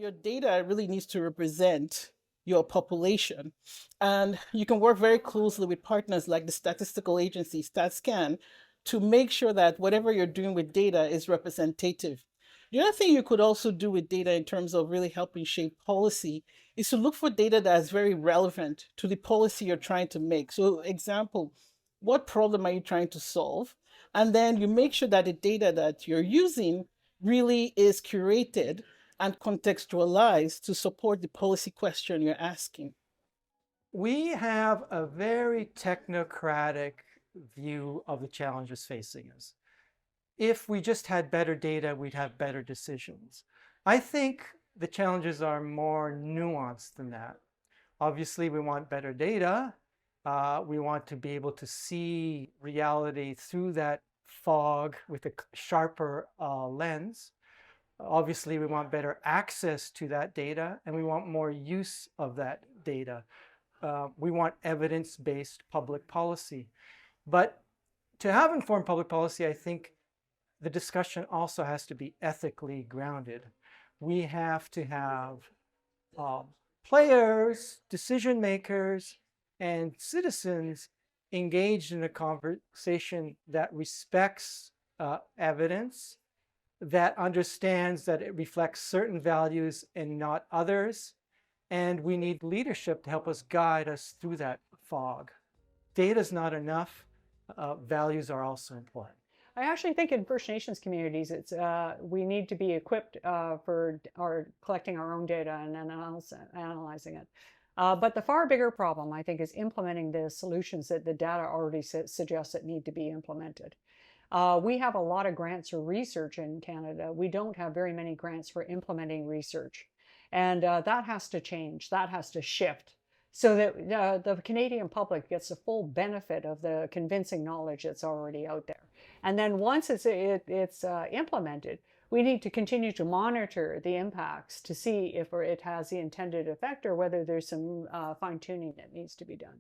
your data really needs to represent your population. And you can work very closely with partners like the statistical agency, StatScan, to make sure that whatever you're doing with data is representative. The other thing you could also do with data in terms of really helping shape policy is to look for data that is very relevant to the policy you're trying to make. So, example, what problem are you trying to solve? And then you make sure that the data that you're using really is curated and contextualized to support the policy question you're asking. We have a very technocratic view of the challenges facing us. If we just had better data, we'd have better decisions. I think the challenges are more nuanced than that. Obviously, we want better data. We want to be able to see reality through that fog with a sharper lens. Obviously, we want better access to that data, and we want more use of that data. We want evidence-based public policy. But to have informed public policy, I think the discussion also has to be ethically grounded. We have to have players, decision makers, and citizens engaged in a conversation that respects evidence, that understands that it reflects certain values and not others. And we need leadership to help us guide us through that fog. Data is not enough. Values are also important. I actually think in First Nations communities, we need to be equipped for collecting our own data and analyzing it. But the far bigger problem, I think, is implementing the solutions that the data already suggests that need to be implemented. We have a lot of grants for research in Canada. We don't have very many grants for implementing research. And that has to change. That has to shift so that the Canadian public gets the full benefit of the convincing knowledge that's already out there. And then once it's implemented, we need to continue to monitor the impacts to see if it has the intended effect or whether there's some fine-tuning that needs to be done.